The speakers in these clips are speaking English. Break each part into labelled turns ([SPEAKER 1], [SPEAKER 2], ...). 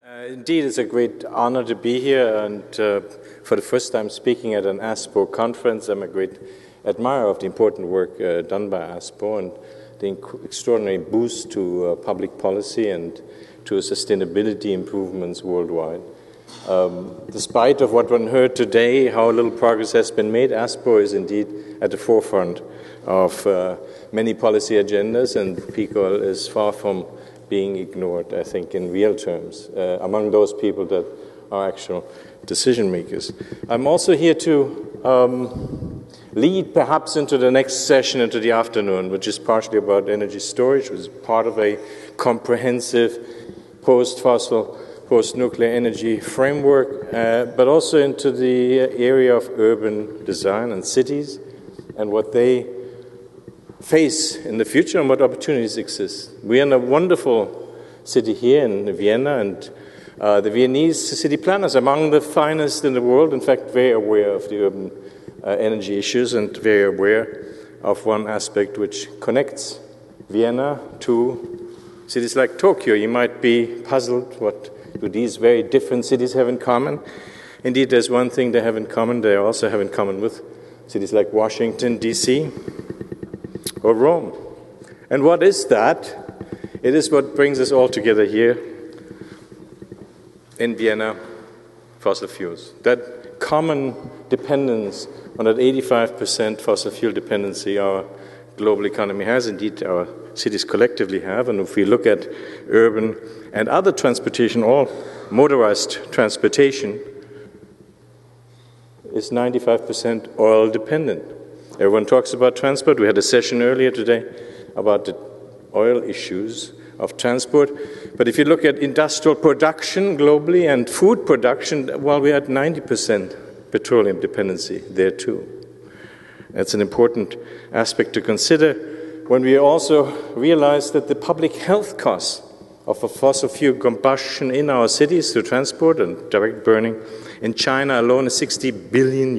[SPEAKER 1] Indeed, it's a great honor to be here, and for the first time speaking at an ASPO conference. I'm a great admirer of the important work done by ASPO and the extraordinary boost to public policy and to sustainability improvements worldwide. Despite of what one heard today, how little progress has been made, ASPO is indeed at the forefront of many policy agendas, and peak oil is far from being ignored, I think, in real terms, among those people that are actual decision makers. I'm also here to lead perhaps into the next session, into the afternoon, which is partially about energy storage, which is part of a comprehensive post-fossil, post-nuclear energy framework, but also into the area of urban design and cities and what they face in the future and what opportunities exist. We are in a wonderful city here in Vienna, and the Viennese city planners, among the finest in the world, in fact, very aware of the urban energy issues and very aware of one aspect which connects Vienna to cities like Tokyo. You might be puzzled, what do these very different cities have in common? Indeed, there's one thing they have in common. They also have in common with cities like Washington, D.C., or Rome. And what is that? It is what brings us all together here in Vienna, fossil fuels. That common dependence on that 85% fossil fuel dependency our global economy has, indeed our cities collectively have. And if we look at urban and other transportation, all motorized transportation is 95% oil dependent. Everyone talks about transport. We had a session earlier today about the oil issues of transport. But if you look at industrial production globally and food production, well, we're at 90% petroleum dependency there too. That's an important aspect to consider when we also realize that the public health costs of a fossil fuel combustion in our cities through transport and direct burning in China alone is $60 billion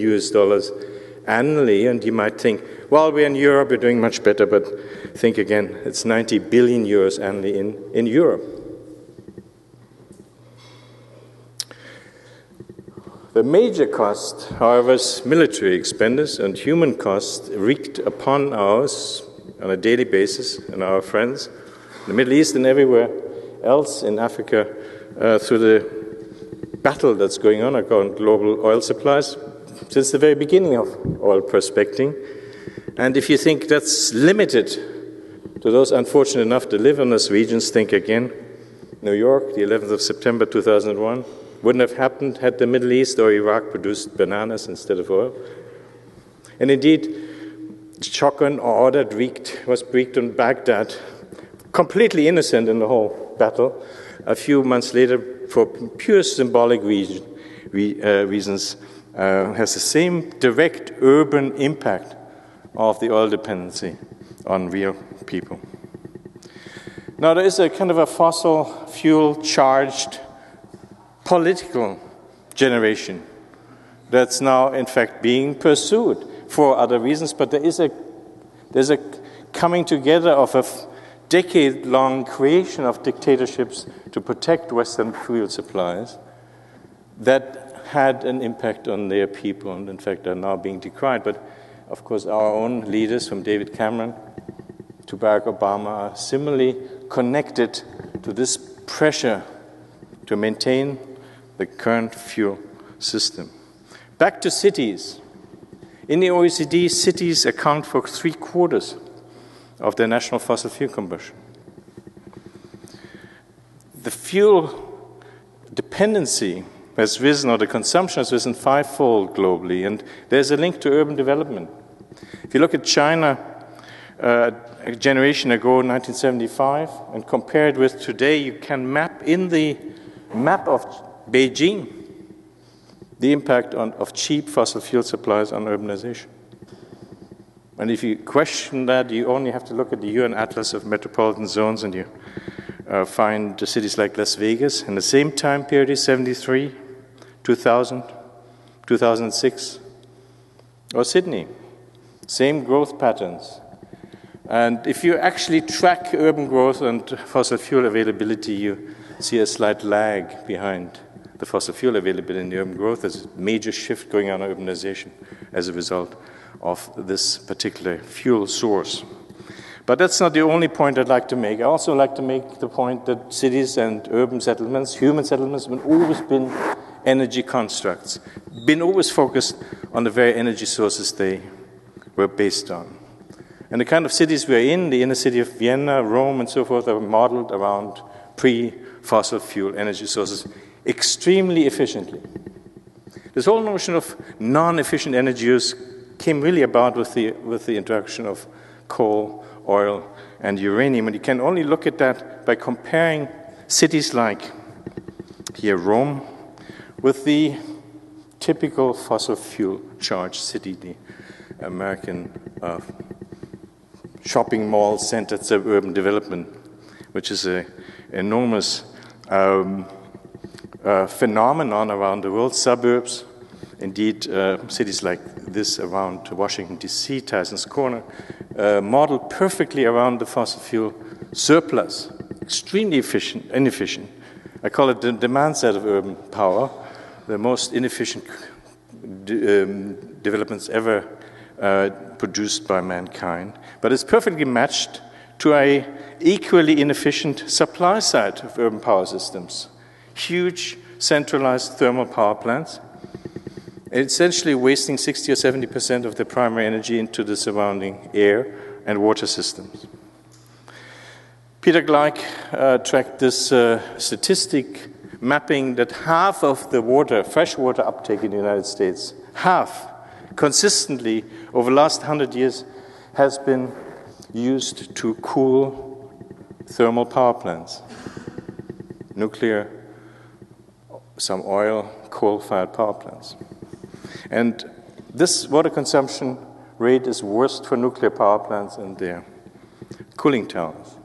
[SPEAKER 1] annually, and you might think, well, we're in Europe, we're doing much better, but think again, it's 90 billion euros annually in Europe. The major cost, however, is military expenses and human costs wreaked upon us on a daily basis and our friends in the Middle East and everywhere else in Africa through the battle that's going on around global oil supplies since the very beginning of oil prospecting. And if you think that's limited to those unfortunate enough to live in those regions, think again. New York, the 11th of September 2001, wouldn't have happened had the Middle East or Iraq produced bananas instead of oil. And indeed, shotgun order was breached on Baghdad, completely innocent in the whole battle. A few months later, for pure symbolic reasons, has the same direct urban impact of the oil dependency on real people. Now, there is a kind of a fossil fuel charged political generation that's now, in fact, being pursued for other reasons, but there's a coming together of a decade-long creation of dictatorships to protect Western fuel supplies that had an impact on their people and, in fact, are now being decried. But, of course, our own leaders, from David Cameron to Barack Obama, are similarly connected to this pressure to maintain the current fuel system. Back to cities. In the OECD, cities account for 3/4 of their national fossil fuel combustion. The fuel dependency has risen, or the consumption has risen fivefold globally, and there's a link to urban development. If you look at China a generation ago, 1975, and compare it with today, you can map in the map of Beijing the impact of cheap fossil fuel supplies on urbanization. And if you question that, you only have to look at the UN Atlas of Metropolitan Zones, and you find the cities like Las Vegas in the same time period, 73, 2000, 2006, or Sydney. Same growth patterns. And if you actually track urban growth and fossil fuel availability, you see a slight lag behind the fossil fuel availability in the urban growth. There's a major shift going on in urbanization as a result of this particular fuel source. But that's not the only point I'd like to make. I also like to make the point that cities and urban settlements, human settlements, have always been energy constructs, been always focused on the very energy sources they were based on. And the kind of cities we're in, the inner city of Vienna, Rome, and so forth, are modeled around pre-fossil fuel energy sources extremely efficiently. This whole notion of non-efficient energy use came really about with the introduction of coal, oil, and uranium. And you can only look at that by comparing cities like here, Rome, with the typical fossil fuel charged city, the American shopping mall-centered suburban development, which is an enormous phenomenon around the world. Suburbs, indeed, cities like this around Washington, D.C., Tyson's Corner, modeled perfectly around the fossil fuel surplus, extremely inefficient. I call it the demand side of urban power, the most inefficient developments ever produced by mankind. But it's perfectly matched to an equally inefficient supply side of urban power systems. Huge centralized thermal power plants, essentially wasting 60 or 70% of their primary energy into the surrounding air and water systems. Peter Gleich tracked this statistic mapping that half of the fresh water uptake in the United States, half, consistently over the last 100 years, has been used to cool thermal power plants. Nuclear, some oil, coal-fired power plants. And this water consumption rate is worst for nuclear power plants and their cooling towers.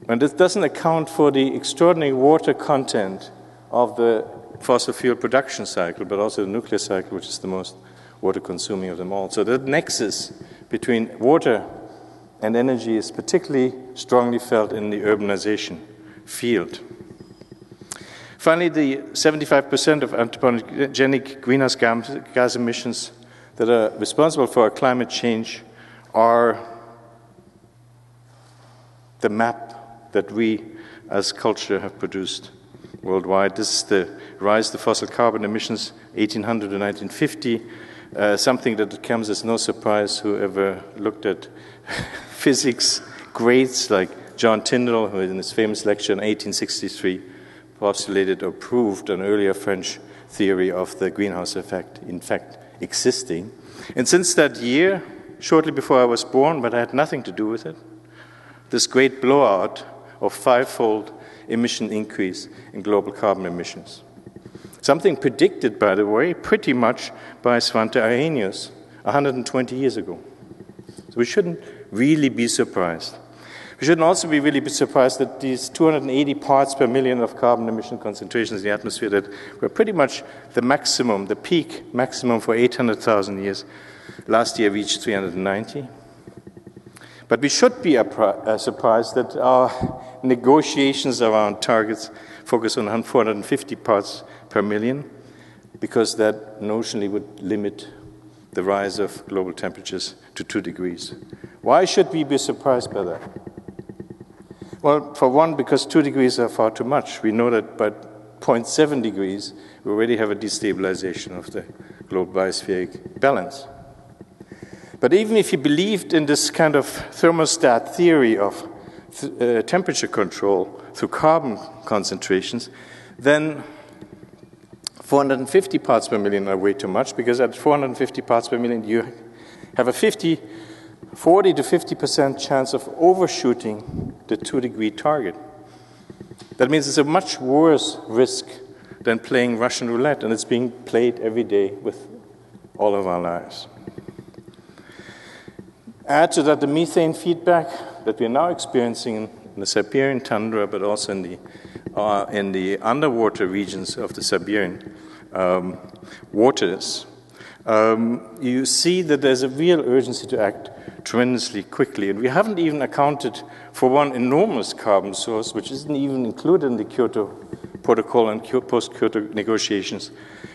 [SPEAKER 1] And this doesn't account for the extraordinary water content of the fossil fuel production cycle, but also the nuclear cycle, which is the most water-consuming of them all. So the nexus between water and energy is particularly strongly felt in the urbanization field. Finally, the 75% of anthropogenic greenhouse gas emissions that are responsible for our climate change are the map that we as culture have produced worldwide. This is the rise of the fossil carbon emissions, 1800 to 1950, something that comes as no surprise whoever looked at physics greats like John Tyndall, who in his famous lecture in 1863 postulated or proved an earlier French theory of the greenhouse effect, in fact, existing. And since that year, shortly before I was born, but I had nothing to do with it, this great blowout of five-fold emission increase in global carbon emissions. Something predicted, by the way, pretty much by Svante Arrhenius 120 years ago. So we shouldn't really be surprised. We shouldn't also be really surprised that these 280 parts per million of carbon emission concentrations in the atmosphere that were pretty much the maximum, the peak maximum for 800,000 years, last year reached 390. But we should be surprised that our negotiations around targets focus on 450 parts per million, because that notionally would limit the rise of global temperatures to 2 degrees. Why should we be surprised by that? Well, for one, because 2 degrees are far too much. We know that by 0.7 degrees, we already have a destabilization of the global biospheric balance. But even if you believed in this kind of thermostat theory of temperature control through carbon concentrations, then 450 parts per million are way too much, because at 450 parts per million, you have a 40 to 50% chance of overshooting the 2-degree target. That means it's a much worse risk than playing Russian roulette, and it's being played every day with all of our lives. Add to that the methane feedback that we are now experiencing in the Siberian tundra, but also in the underwater regions of the Siberian waters. you see that there's a real urgency to act tremendously quickly. And we haven't even accounted for one enormous carbon source, which isn't even included in the Kyoto Protocol and post-Kyoto negotiations,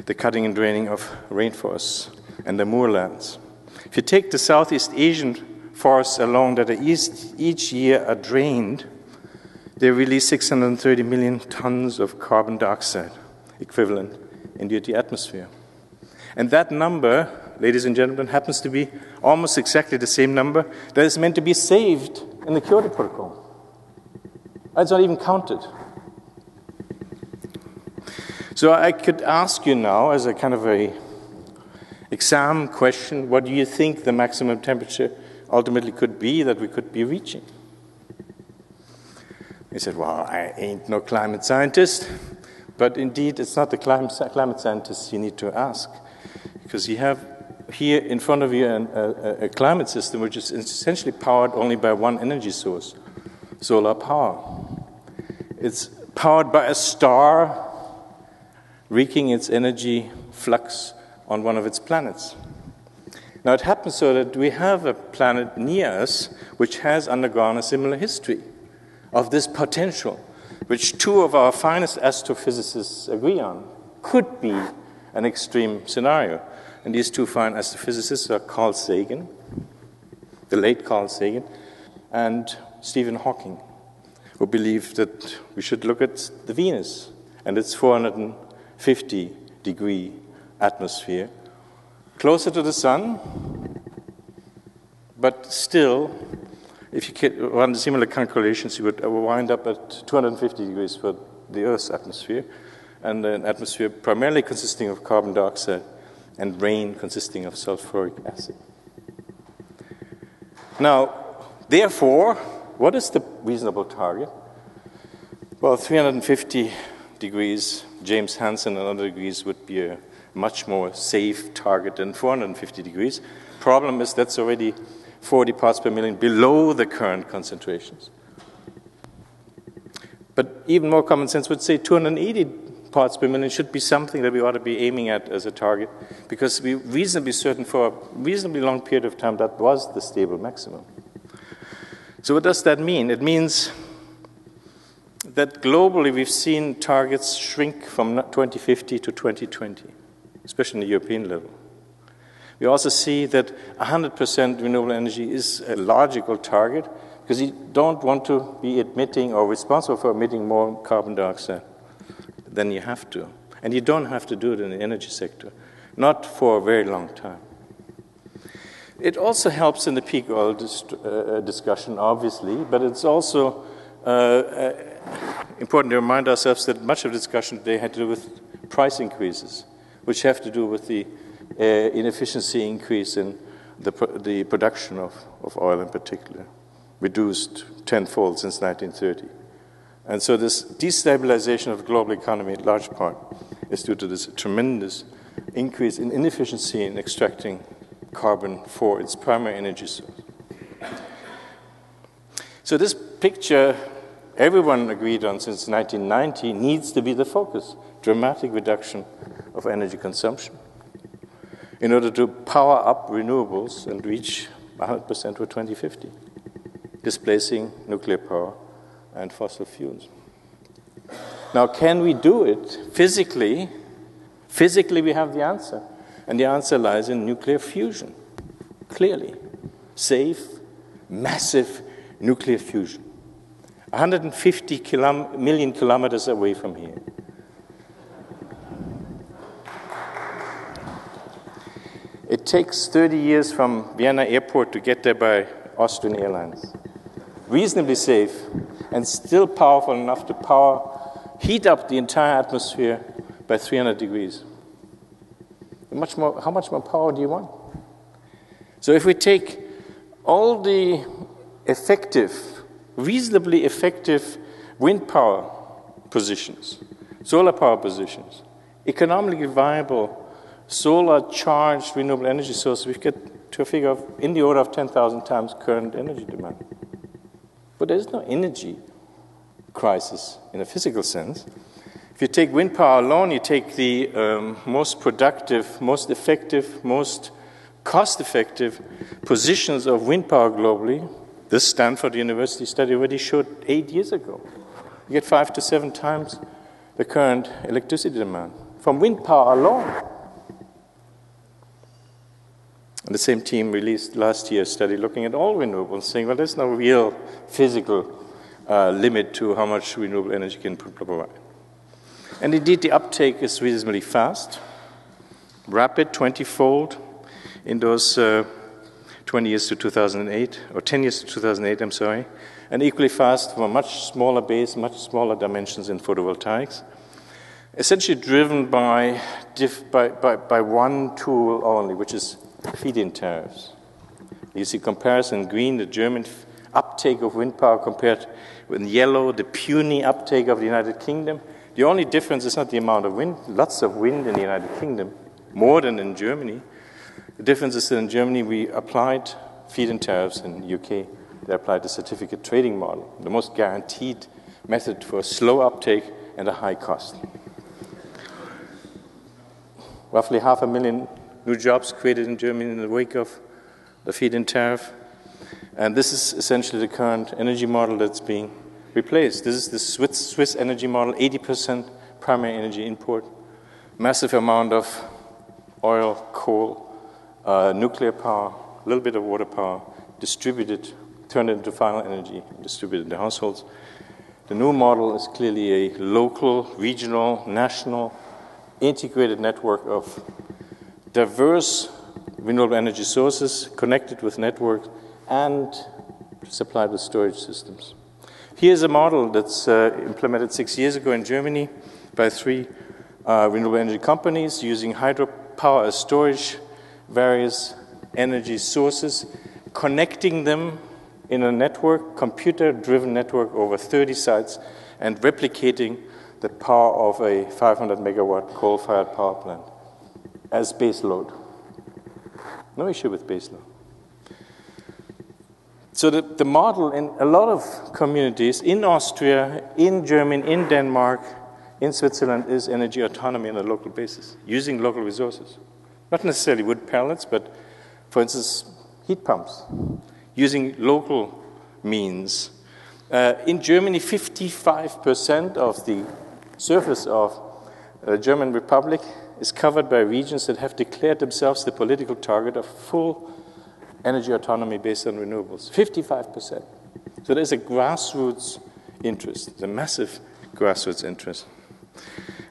[SPEAKER 1] the cutting and draining of rainforests and the moorlands. If you take the Southeast Asian forests alone that are each year are drained, they release 630 million tons of carbon dioxide equivalent into the atmosphere. And that number, ladies and gentlemen, happens to be almost exactly the same number that is meant to be saved in the Kyoto Protocol. It's not even counted. So I could ask you now, as a kind of a exam question, what do you think the maximum temperature ultimately could be that we could be reaching? He said, well, I ain't no climate scientist, but indeed it's not the climate scientists you need to ask, because you have here in front of you a climate system which is essentially powered only by one energy source, solar power. It's powered by a star wreaking its energy flux on one of its planets. Now, it happens so that we have a planet near us which has undergone a similar history of this potential, which two of our finest astrophysicists agree on, could be an extreme scenario. And these two fine astrophysicists are Carl Sagan, the late Carl Sagan, and Stephen Hawking, who believe that we should look at the Venus and its 450-degree atmosphere, closer to the sun, but still, if you could run similar calculations, you would wind up at 250 degrees for the Earth's atmosphere, and an atmosphere primarily consisting of carbon dioxide and rain consisting of sulfuric acid. Now, therefore, what is the reasonable target? Well, 350 degrees, James Hansen and other degrees would be a much more safe target than 450 degrees. Problem is that's already 40 parts per million below the current concentrations. But even more common sense would say 280 parts per million should be something that we ought to be aiming at as a target, because we're reasonably certain for a reasonably long period of time that was the stable maximum. So what does that mean? It means that globally we've seen targets shrink from 2050 to 2020, especially in the European level. We also see that 100% renewable energy is a logical target, because you don't want to be emitting or responsible for emitting more carbon dioxide than you have to. And you don't have to do it in the energy sector, not for a very long time. It also helps in the peak oil discussion, obviously, but it's also important to remind ourselves that much of the discussion today had to do with price increases, which have to do with the inefficiency increase in the production of oil in particular, reduced tenfold since 1930. And so this destabilization of the global economy in large part is due to this tremendous increase in inefficiency in extracting carbon for its primary energy source. So this picture, everyone agreed on since 1990, needs to be the focus: dramatic reduction of energy consumption in order to power up renewables and reach 100% for 2050, displacing nuclear power and fossil fuels. Now, can we do it physically? Physically, we have the answer. And the answer lies in nuclear fusion, clearly. Safe, massive nuclear fusion. 150 million kilometers away from here. It takes 30 years from Vienna airport to get there by Austrian Airlines. Reasonably safe, and still powerful enough to heat up the entire atmosphere by 300 degrees. How much more power do you want? So if we take all the reasonably effective wind power positions, solar power positions, economically viable solar-charged renewable energy sources, we get to a figure of in the order of 10,000 times current energy demand. But there is no energy crisis in a physical sense. If you take wind power alone, you take the most productive, most effective, most cost-effective positions of wind power globally. This Stanford University study already showed 8 years ago. You get 5 to 7 times the current electricity demand from wind power alone. And the same team released last year a study looking at all renewables, saying, well, there's no real physical limit to how much renewable energy can provide. And indeed, the uptake is reasonably fast, rapid, 20-fold in those 20 years to 2008, or 10 years to 2008, I'm sorry, and equally fast from a much smaller base, much smaller dimensions in photovoltaics, essentially driven by one tool only, which is feed-in tariffs. You see comparison in green, the German uptake of wind power compared with yellow, the puny uptake of the United Kingdom. The only difference is not the amount of wind, lots of wind in the United Kingdom, more than in Germany. The difference is that in Germany we applied feed-in tariffs, in the UK they applied the certificate trading model, the most guaranteed method for slow uptake and a high cost. Roughly 500,000 new jobs created in Germany in the wake of the feed-in tariff. And this is essentially the current energy model that's being replaced. This is the Swiss energy model, 80% primary energy import, massive amount of oil, coal, nuclear power, a little bit of water power, distributed, turned into final energy, distributed in the households. The new model is clearly a local, regional, national, integrated network of diverse renewable energy sources connected with networks and supplied with storage systems. Here's a model that's implemented 6 years ago in Germany by 3 renewable energy companies using hydropower as storage, various energy sources, connecting them in a network, computer-driven network over 30 sites, and replicating the power of a 500 megawatt coal-fired power plant as base load. No issue with base load. So the model in a lot of communities in Austria, in Germany, in Denmark, in Switzerland is energy autonomy on a local basis, using local resources. Not necessarily wood pellets, but for instance, heat pumps, using local means. In Germany, 55% of the surface of the German Republic is covered by regions that have declared themselves the political target of full energy autonomy based on renewables, 55%. So there's a grassroots interest, a massive grassroots interest.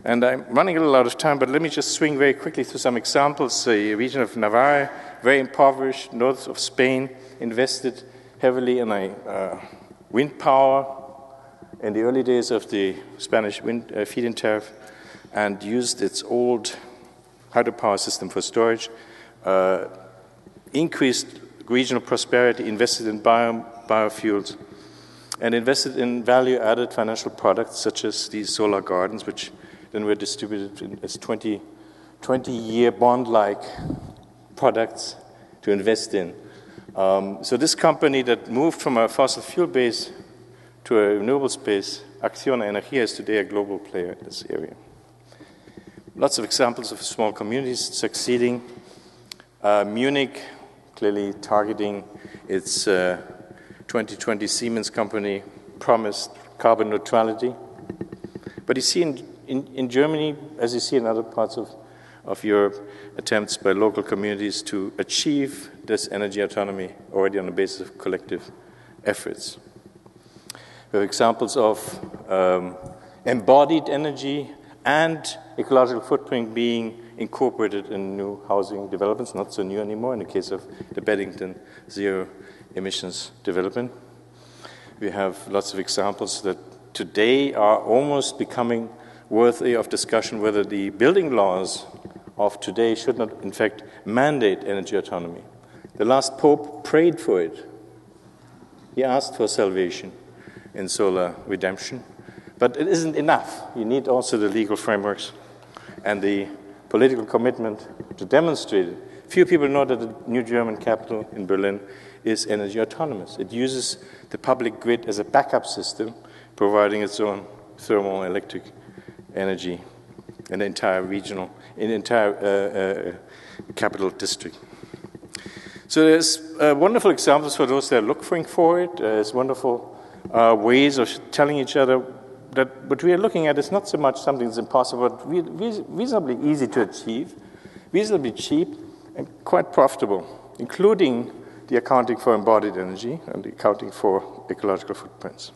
[SPEAKER 1] And I'm running a little out of time, but let me just swing very quickly through some examples. The region of Navarre, very impoverished, north of Spain, invested heavily in wind power in the early days of the Spanish wind feed-in tariff and used its old hydropower system for storage, increased regional prosperity, invested in biofuels, and invested in value-added financial products such as these solar gardens, which then were distributed as 20-year bond-like products to invest in. So this company that moved from a fossil fuel base to a renewable space, Acciona Energía, is today a global player in this area. Lots of examples of small communities succeeding. Munich, clearly targeting its 2020 Siemens company, promised carbon neutrality. But you see in Germany, as you see in other parts of Europe, attempts by local communities to achieve this energy autonomy already on the basis of collective efforts. We have examples of embodied energy and ecological footprint being incorporated in new housing developments, not so new anymore in the case of the Beddington zero emissions development. We have lots of examples that today are almost becoming worthy of discussion whether the building laws of today should not, in fact, mandate energy autonomy. The last Pope prayed for it. He asked for salvation in solar redemption. But it isn't enough. You need also the legal frameworks and the political commitment to demonstrate it. Few people know that the new German capital in Berlin is energy autonomous. It uses the public grid as a backup system, providing its own thermal electric energy in the entire capital district. So there's wonderful examples for those that are looking for it. There's wonderful ways of telling each other that what we are looking at is not so much something that's impossible, but reasonably easy to achieve, reasonably cheap, and quite profitable, including the accounting for embodied energy and the accounting for ecological footprints.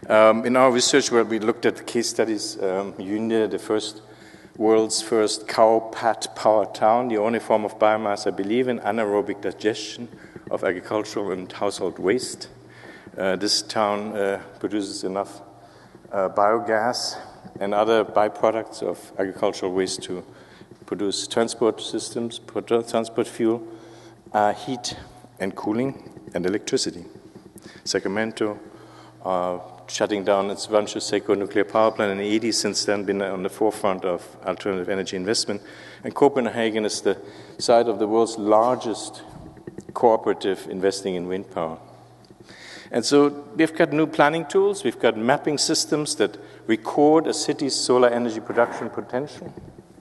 [SPEAKER 1] In our research, where we looked at the case studies, Yunde, the world's first cow-pat power town, the only form of biomass, I believe, in anaerobic digestion of agricultural and household waste. This town produces enough biogas and other byproducts of agricultural waste to produce transport systems, transport fuel, heat and cooling, and electricity. Sacramento, shutting down its Rancho Seco nuclear power plant in the 80s, since then been on the forefront of alternative energy investment. And Copenhagen is the site of the world's largest cooperative investing in wind power. And so we've got new planning tools, we've got mapping systems that record a city's solar energy production potential,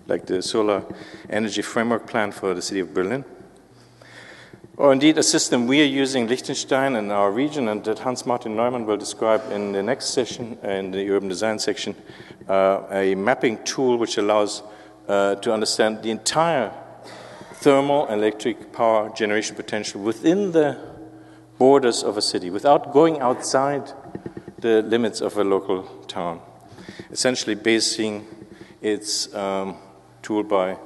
[SPEAKER 1] like the Solar Energy Framework Plan for the city of Berlin. Or indeed a system we are using in Liechtenstein in our region, and that Hans-Martin Neumann will describe in the next session, in the urban design section, a mapping tool which allows to understand the entire thermal and electric power generation potential within the borders of a city, without going outside the limits of a local town. Essentially basing its tool by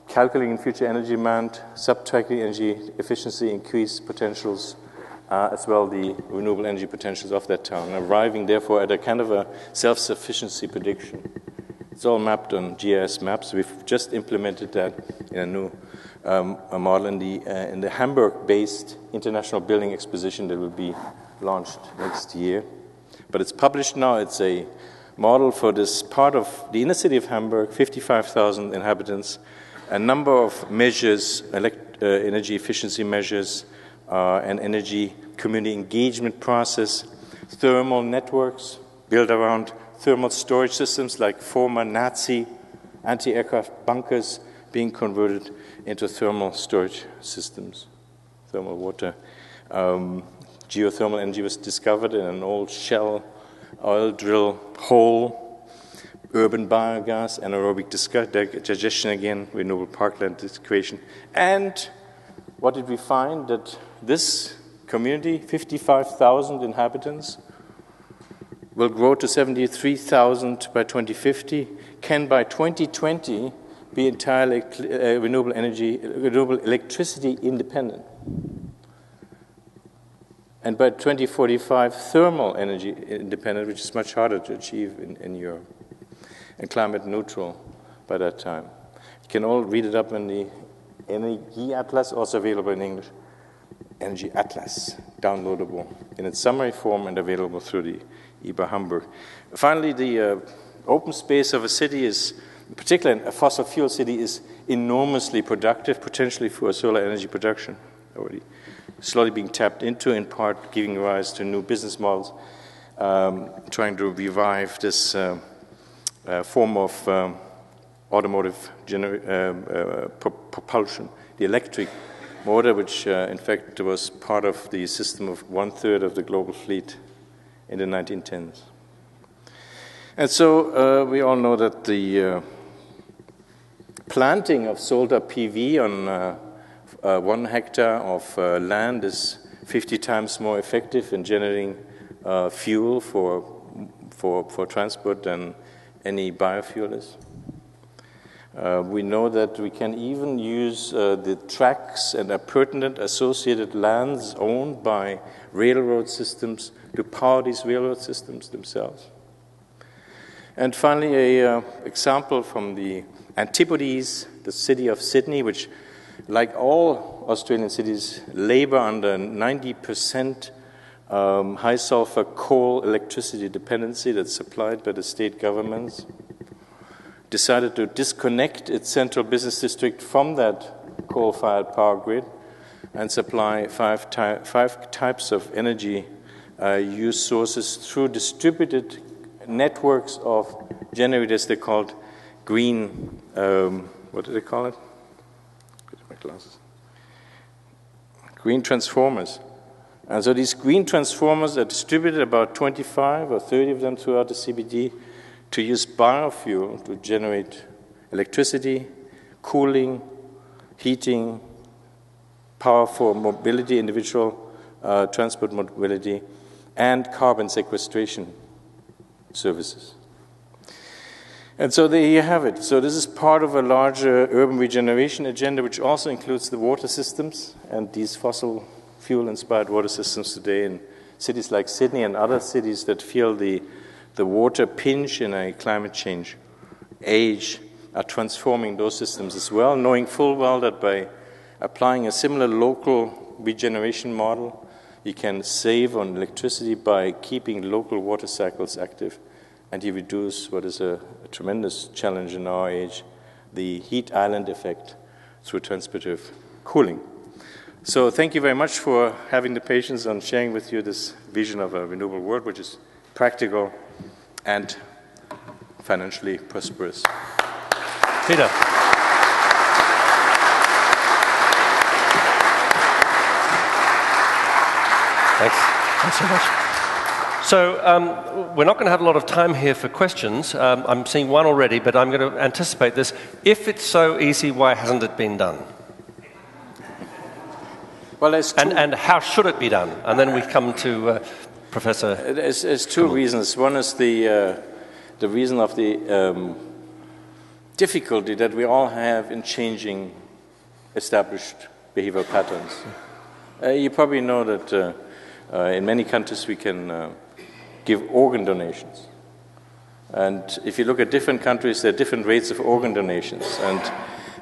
[SPEAKER 1] calculating future energy demand, subtracting energy efficiency, increase potentials, as well the renewable energy potentials of that town, arriving therefore at a kind of a self-sufficiency prediction. It's all mapped on GIS maps. We've just implemented that in a new model in the Hamburg-based International Building Exposition that will be launched next year. But it's published now. It's a model for this part of the inner city of Hamburg, 55,000 inhabitants, a number of measures, energy efficiency measures, and energy community engagement process, thermal networks built around thermal storage systems like former Nazi anti-aircraft bunkers being converted into thermal storage systems, thermal water. Geothermal energy was discovered in an old Shell oil drill hole. Urban biogas, anaerobic digestion again, renewable parkland creation. And what did we find? That this community, 55,000 inhabitants, will grow to 73,000 by 2050, can by 2020 be entirely renewable electricity independent. And by 2045, thermal energy independent, which is much harder to achieve in Europe. And climate neutral by that time. You can all read it up in the Energy Atlas, also available in English. Energy Atlas, downloadable in its summary form and available through the IBA Hamburg. Finally, the open space of a city is, particularly a fossil fuel city, is enormously productive, potentially for solar energy production, already slowly being tapped into, in part giving rise to new business models, trying to revive this form of automotive propulsion, the electric motor, which in fact was part of the system of 1/3 of the global fleet in the 1910s. And so we all know that the planting of solar PV on 1 hectare of land is 50 times more effective in generating fuel for transport than any biofuel is. We know that we can even use the tracks and appurtenant associated lands owned by railroad systems to power these railroad systems themselves. And finally, an example from the Antipodes, the city of Sydney, which, like all Australian cities, labor under 90% high sulfur coal electricity dependency that's supplied by the state governments, decided to disconnect its central business district from that coal-fired power grid and supply five types of energy use sources through distributed networks of generators. They're called green, what do they call it? Get my glasses. Green transformers. And so these green transformers are distributed, about 25 or 30 of them throughout the CBD, to use biofuel to generate electricity, cooling, heating, power for mobility, individual transport mobility, and carbon sequestration services. And so there you have it. So this is part of a larger urban regeneration agenda, which also includes the water systems and these fossil fuel-inspired water systems today in cities like Sydney and other cities that feel the water pinch in a climate change age are transforming those systems as well, knowing full well that by applying a similar local regeneration model, you can save on electricity by keeping local water cycles active, and you reduce what is a tremendous challenge in our age, the heat island effect through transportive cooling. So thank you very much for having the patience on sharing with you this vision of a renewable world, which is practical and financially prosperous.
[SPEAKER 2] Peter. Thanks so much. So we're not going to have a lot of time here for questions. I'm seeing one already, but I'm going to anticipate this. If it's so easy, why hasn't it been done?
[SPEAKER 1] Well, there's two.
[SPEAKER 2] And how should it be done? And then we come to Professor.
[SPEAKER 1] There's two reasons. One is the reason of the difficulty that we all have in changing established behavioral patterns. You probably know that in many countries we can give organ donations. And if you look at different countries, there are different rates of organ donations. And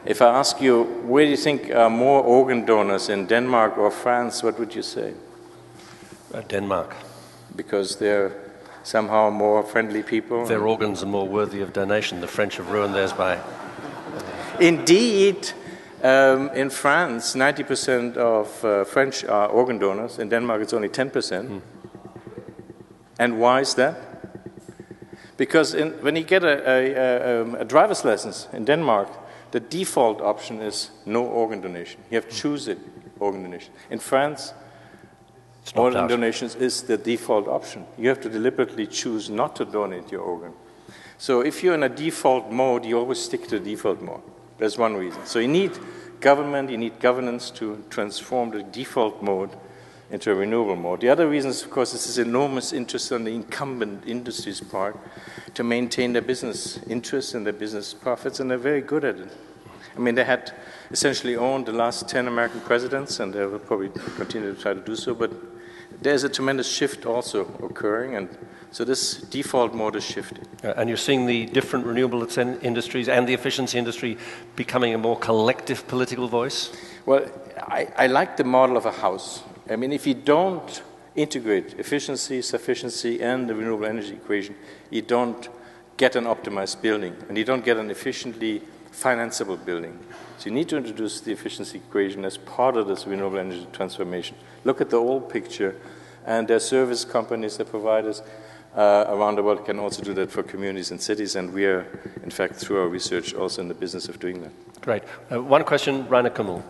[SPEAKER 1] if I ask you, where do you think are more organ donors, in Denmark or France, what would you say?
[SPEAKER 2] Denmark.
[SPEAKER 1] Because they're somehow more friendly people?
[SPEAKER 2] Their organs are more worthy of donation. The French have ruined theirs by...
[SPEAKER 1] Indeed, in France, 90% of French are organ donors. In Denmark, it's only 10%. And why is that? Because when you get a driver's license in Denmark, the default option is no organ donation. You have to choose it, organ donation. In France, organ donations is the default option. You have to deliberately choose not to donate your organ. So if you're in a default mode, you always stick to the default mode. That's one reason. So you need government, you need governance to transform the default mode into a renewable mode. The other reason is, of course, this is enormous interest on the incumbent industry's part to maintain their business interests and their business profits, and they're very good at it. I mean, they had essentially owned the last 10 American presidents, and they will probably continue to try to do so, but there's a tremendous shift also occurring, and so this default mode is shifting.
[SPEAKER 2] And you're seeing the different renewable industries and the efficiency industry becoming a more collective political voice?
[SPEAKER 1] Well, I like the model of a house. I mean, if you don't integrate efficiency, sufficiency, and the renewable energy equation, you don't get an optimized building, and you don't get an efficiently financeable building. So you need to introduce the efficiency equation as part of this renewable energy transformation. Look at the old picture, and their service companies, their providers around the world can also do that for communities and cities, and we are, in fact, through our research, also in the business of doing that.
[SPEAKER 2] Great. One question, Rainer Kummel.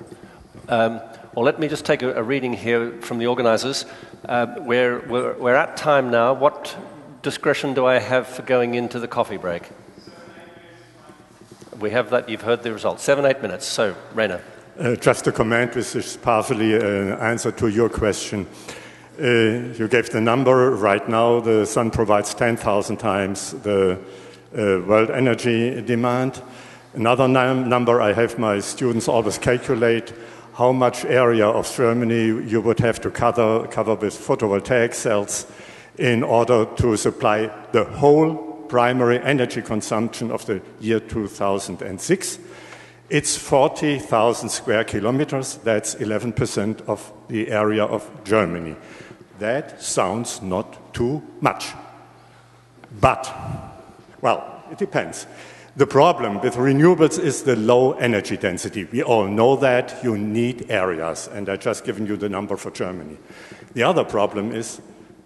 [SPEAKER 2] Well, let me just take a reading here from the organisers. We're at time now. What discretion do I have for going into the coffee break? We have that. You've heard the results. 7-8 minutes. So, Rainer.
[SPEAKER 3] Just a comment. This is partially an answer to your question. You gave the number. Right now, the sun provides 10,000 times the world energy demand. Another number I have my students always calculate how much area of Germany you would have to cover with photovoltaic cells in order to supply the whole primary energy consumption of the year 2006. It's 40,000 square kilometers. That's 11% of the area of Germany. That sounds not too much. But, well, it depends. The problem with renewables is the low energy density. We all know that. You need areas, and I've just given you the number for Germany. The other problem is,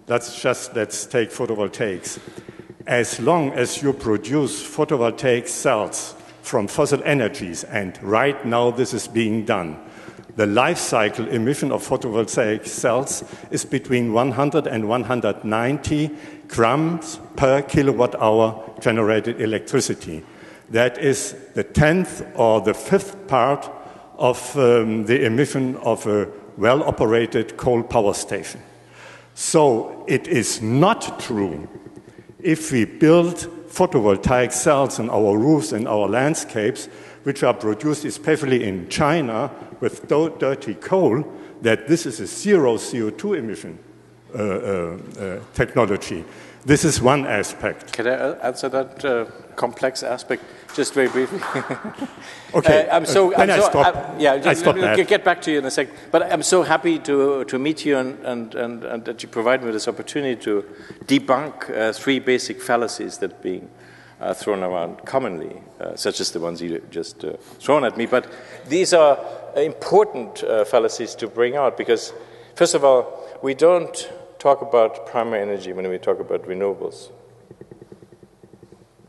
[SPEAKER 3] let's take photovoltaics. as long as you produce photovoltaic cells from fossil energies, and right now this is being done, the life cycle emission of photovoltaic cells is between 100 and 190 grams per kilowatt hour generated electricity. That is the 10th or the 5th part of the emission of a well-operated coal power station. So it is not true if we build photovoltaic cells on our roofs and our landscapes, which are produced especially in China with dirty coal, that this is a zero CO2 emission technology. This is one aspect.
[SPEAKER 1] Can I answer that complex aspect just very briefly?
[SPEAKER 3] Okay.
[SPEAKER 1] I stop
[SPEAKER 3] that.
[SPEAKER 1] Get back to you in a second. But I'm so happy to meet you and that you provide me this opportunity to debunk three basic fallacies that are being thrown around commonly, such as the ones you just thrown at me. But these are important fallacies to bring out because, first of all, we don't talk about primary energy when we talk about renewables.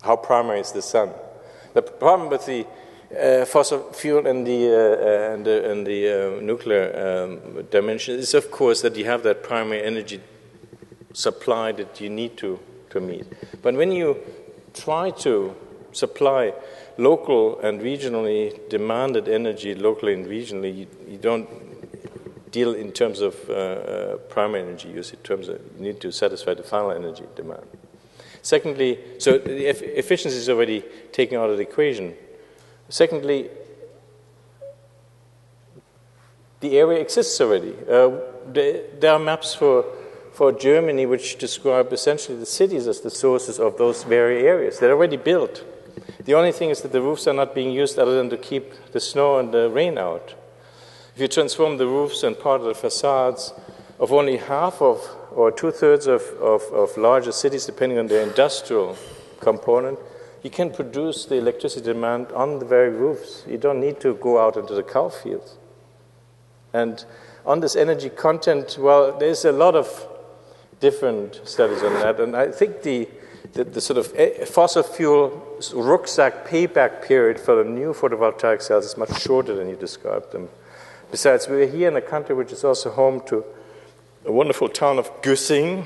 [SPEAKER 1] How primary is the sun? The problem with the fossil fuel and the nuclear dimension is, of course, that you have that primary energy supply that you need to meet. But when you try to supply local and regionally demanded energy locally and regionally, you don't deal in terms of primary energy use, in terms of you need to satisfy the final energy demand. Secondly, so the efficiency is already taken out of the equation. Secondly, the area exists already. There are maps for Germany which describe essentially the cities as the sources of those very areas. They're already built. The only thing is that the roofs are not being used other than to keep the snow and the rain out. If you transform the roofs and part of the facades of only half of or two-thirds of larger cities, depending on their industrial component, you can produce the electricity demand on the very roofs. You don't need to go out into the cow fields. And on this energy content, well, there's a lot of different studies on that. And I think the sort of fossil fuel rucksack payback period for the new photovoltaic cells is much shorter than you described them. Besides, we're here in a country which is also home to a wonderful town of Güssing,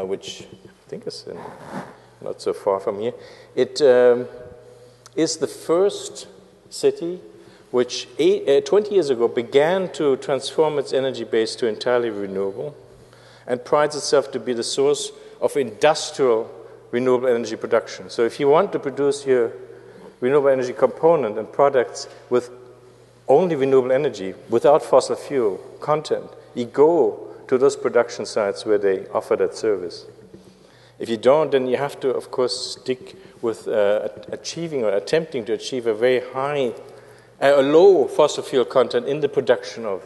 [SPEAKER 1] which I think is not so far from here. It is the first city which 20 years ago began to transform its energy base to entirely renewable and prides itself to be the source of industrial renewable energy production. So if you want to produce your renewable energy component and products with only renewable energy, without fossil fuel content, you go to those production sites where they offer that service. If you don't, then you have to, of course, stick with achieving or attempting to achieve a very high, a low fossil fuel content in the production of.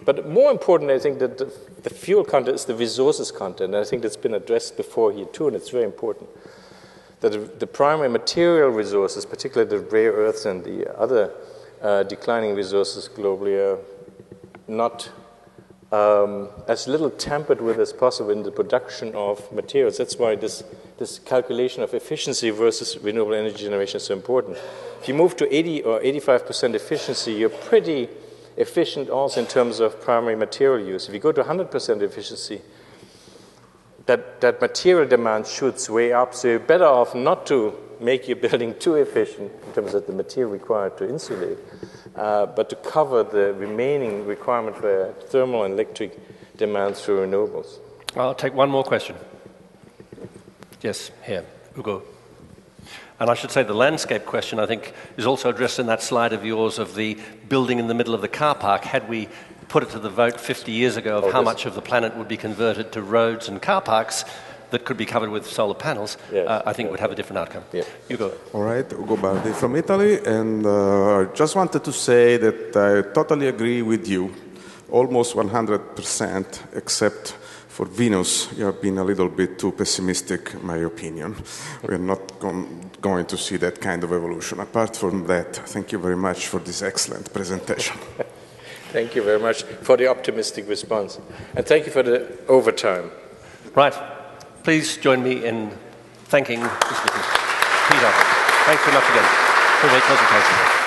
[SPEAKER 1] But more important, I think that the fuel content is the resources content. And I think that's been addressed before here too, and it's very important. That the primary material resources, particularly the rare earths and the other declining resources globally, are not as little tampered with as possible in the production of materials. That's why this calculation of efficiency versus renewable energy generation is so important. If you move to 80 or 85% efficiency, you're pretty efficient also in terms of primary material use. If you go to 100% efficiency, that material demand shoots way up, so you're better off not to make your building too efficient in terms of the material required to insulate, but to cover the remaining requirement for thermal and electric demands through renewables.
[SPEAKER 2] I'll take one more question. Yes, here, Ugo. And I should say the landscape question, I think, is also addressed in that slide of yours of the building in the middle of the car park. Had we put it to the vote 50 years ago of how much of the planet would be converted to roads and car parks that could be covered with solar panels, I think it would have a different outcome. Yeah. Ugo.
[SPEAKER 4] All right, Ugo Bardi from Italy. And I just wanted to say that I totally agree with you, almost 100%, except for Venus, you have been a little bit too pessimistic, in my opinion. We're not going to see that kind of evolution. Apart from that, thank you very much for this excellent presentation.
[SPEAKER 1] Thank you very much for the optimistic response. And thank you for the overtime.
[SPEAKER 2] Right. Please join me in thanking the speakers. Peter, thanks very much again for a great presentation.